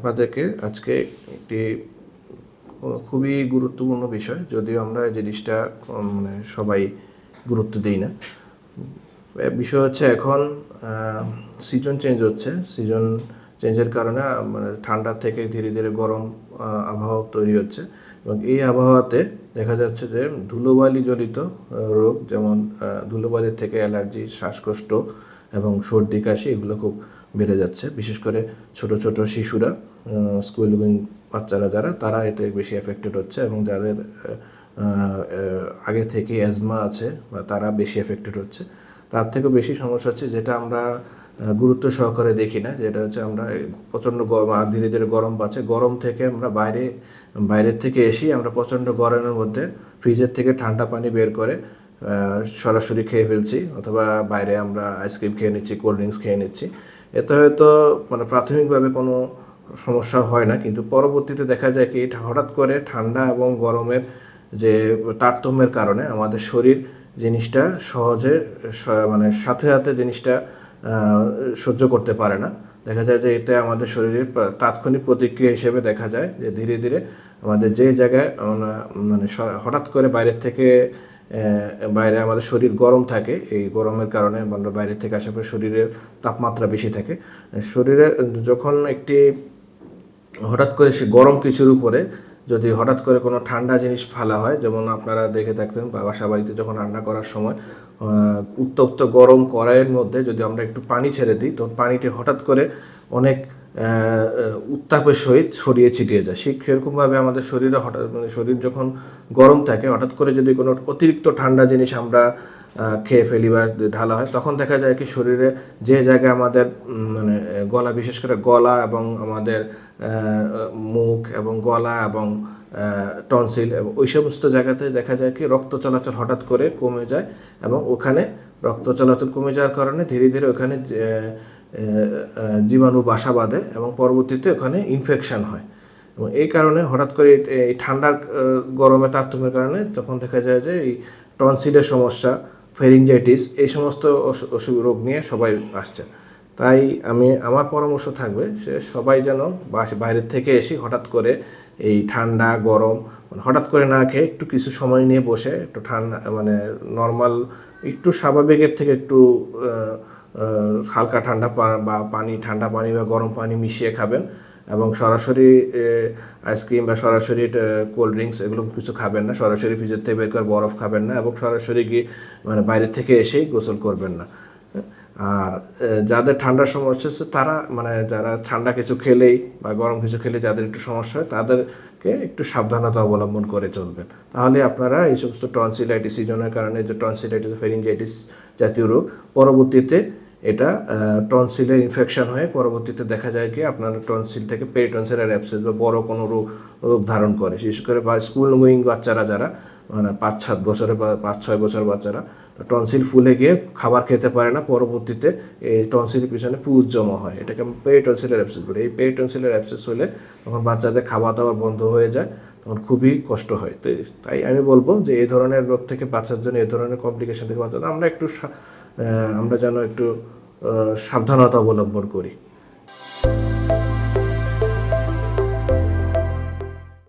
আপনাদেরকে আজকে একটি খুবই গুরুত্বপূর্ণ বিষয়, যদিও আমরা এই জিনিসটা মানে সবাই গুরুত্ব দিই না। বিষয় হচ্ছে এখন সিজন চেঞ্জ হচ্ছে। সিজন চেঞ্জের কারণে মানে ঠান্ডা থেকে ধীরে ধীরে গরম আবহাওয়া তৈরি হচ্ছে, এবং এই আবহাওয়াতে দেখা যাচ্ছে যে ধুলোবালি জনিত রোগ, যেমন ধুলোবালির থেকে অ্যালার্জি, শ্বাসকষ্ট এবং সর্দি কাশি এগুলো খুব বেড়ে যাচ্ছে। বিশেষ করে ছোট ছোট শিশুরা, স্কুল গোয়িং বাচ্চারা যারা, তারা এতে বেশি এফেক্টেড হচ্ছে, এবং যাদের আগে থেকে অ্যাজমা আছে বা তারা বেশি এফেক্টেড হচ্ছে। তার থেকেও বেশি সমস্যা হচ্ছে যেটা আমরা গুরুত্ব সহকারে দেখি না, যেটা হচ্ছে আমরা প্রচণ্ড গরম, ধীরে ধীরে গরম বাড়ছে, গরম থেকে আমরা বাইরের থেকে এসি আমরা প্রচণ্ড গরমের মধ্যে ফ্রিজের থেকে ঠান্ডা পানি বের করে সরাসরি খেয়ে ফেলছি, অথবা বাইরে আমরা আইসক্রিম খেয়ে নিচ্ছি, কোল্ড ড্রিঙ্কস খেয়ে নিচ্ছি। এতে হয়তো মানে প্রাথমিকভাবে কোনো সমস্যা হয় না, কিন্তু পরবর্তীতে দেখা যায় কি হঠাৎ করে ঠান্ডা এবং গরমের যে তারতম্যের কারণে আমাদের শরীর জিনিসটা সহজে মানে সাথে সাথে জিনিসটা সহ্য করতে পারে না। দেখা যায় যে এতে আমাদের শরীরের তাৎক্ষণিক প্রতিক্রিয়া হিসেবে দেখা যায় যে ধীরে ধীরে আমাদের যে জায়গায় মানে হঠাৎ করে বাইরে আমাদের শরীর গরম থাকে, এই গরমের কারণে আমরা বাইরে থেকে আসার পর শরীরের তাপমাত্রা বেশি থাকে। শরীরে যখন একটি হঠাৎ করে সে গরম কিছুর উপরে যদি হঠাৎ করে কোনো ঠান্ডা জিনিস ফেলা হয়, যেমন আপনারা দেখে থাকতেন বাসা বাড়িতে যখন রান্না করার সময় উত্তপ্ত গরম কড়াইয়ের মধ্যে যদি আমরা একটু পানি ছেড়ে দিই, তখন পানিটি হঠাৎ করে অনেক উত্তাপের সহিত ছড়িয়ে ছিটিয়ে যায়। সেরকমভাবে আমাদের শরীরে হঠাৎ মানে শরীর যখন গরম থাকে, হঠাৎ করে যদি কোনো অতিরিক্ত ঠান্ডা জিনিস আমরা খেয়ে ফেলি বা ঢালা হয়, তখন দেখা যায় কি শরীরে যে জায়গায় আমাদের মানে গলা, বিশেষ করে গলা এবং আমাদের মুখ এবং গলা এবং টনসিল এবং ওই সমস্ত জায়গাতে দেখা যায় কি রক্ত চলাচল হঠাৎ করে কমে যায়, এবং ওখানে রক্ত চলাচল কমে যাওয়ার কারণে ধীরে ধীরে ওখানে জীবাণু বাসা বাঁধে এবং পরবর্তীতে ওখানে ইনফেকশন হয়। এবং এই কারণে হঠাৎ করে এই ঠান্ডার গরমে তারতম্যের কারণে তখন দেখা যায় যে এই টনসিলের সমস্যা, ফেরিনজাইটিস, এই সমস্ত রোগ নিয়ে সবাই আসছে। তাই আমার পরামর্শ থাকবে সে সবাই যেন বাইরের থেকে এসে হঠাৎ করে এই ঠান্ডা গরম হঠাৎ করে না খেয়ে একটু কিছু সময় নিয়ে বসে একটু ঠান্ডা মানে নর্মাল একটু স্বাভাবিকের থেকে একটু হালকা ঠান্ডা বা ঠান্ডা পানি বা গরম পানি মিশিয়ে খাবেন, এবং সরাসরি আইসক্রিম বা সরাসরি কোল্ড ড্রিঙ্কস এগুলো কিছু খাবেন না, সরাসরি ফ্রিজের থেকে বের করে বরফ খাবেন না, এবং সরাসরি গিয়ে মানে বাইরে থেকে এসেই গোসল করবেন না। আর যাদের ঠান্ডার সমস্যা হচ্ছে তারা মানে যারা ঠান্ডা কিছু খেলেই বা গরম কিছু খেলে যাদের একটু সমস্যা হয়, তাদেরকে একটু সাবধানতা অবলম্বন করে চলবেন। তাহলে আপনারা এই সমস্ত টনসিলাইটিস সিজনের কারণে যে টনসিলাইটিস, ফেরিনজাইটিস জাতীয় রোগ, পরবর্তীতে এটা টনসিলের ইনফেকশন হয়ে পরবর্তীতে দেখা যায় কি আপনার টনসিল থেকে পেরিটনসিলার অ্যাবসেস বা বড় কোনো রূপ ধারণ করে। বিশেষ করে বা স্কুল গোয়িং বাচ্চারা যারা মানে 5-7 বছরের বা 5-6 বছর বাচ্চারা, টনসিল ফুলে গিয়ে খাবার খেতে পারে না, পরবর্তীতে এই টনসিলের পিছনে পুজ জমা হয়, এটাকে পেরিটনসিলার অ্যাবসেস বলে। এই পেরিটনসিলার অ্যাবসেস হলে তখন বাচ্চাদের খাওয়া দাওয়া বন্ধ হয়ে যায়, তখন খুবই কষ্ট হয়। তাই আমি বলবো যে এই ধরনের রোগ থেকে বাঁচার জন্য, এই ধরনের কমপ্লিকেশন থেকে বাঁচার জন্য আমরা যেন একটু সাবধানতা অবলম্বন করি।